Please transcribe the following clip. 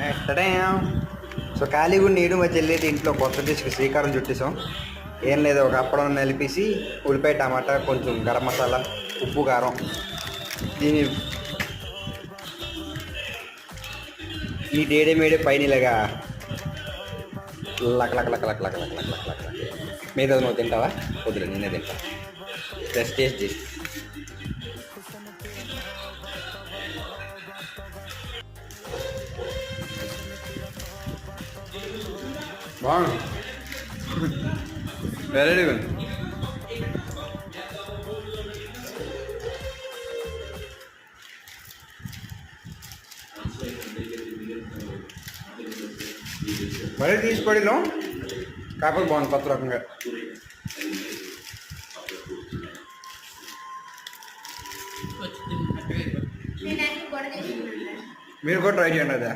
ఎక్కడే సో ఖాళీగా నీడు మా చెల్లి ఇంట్లో కొత్త డిష్కి శ్రీకారం చుట్టేసాం. ఏం లేదు, ఒక అప్పడం నలిపేసి ఉల్లిపాయ టమాటా కొంచెం గరం మసాలా ఉప్పు కారం దీని ఈ డేడే మేడే పైన ఇలాగా luck luck luck luck luck luck luck luck luck luck. మీద నువ్వు తింటావా? వద్దులే, నేనే తింటా. జస్ట్ టేస్ట్ చేసి బాగుంది, వెరైటీగా ఉంది. మరీ తీసి పడినాం కాకపోతే బాగుంది కొత్త రకంగా. మీరు కూడా ట్రై చేయండి అదే.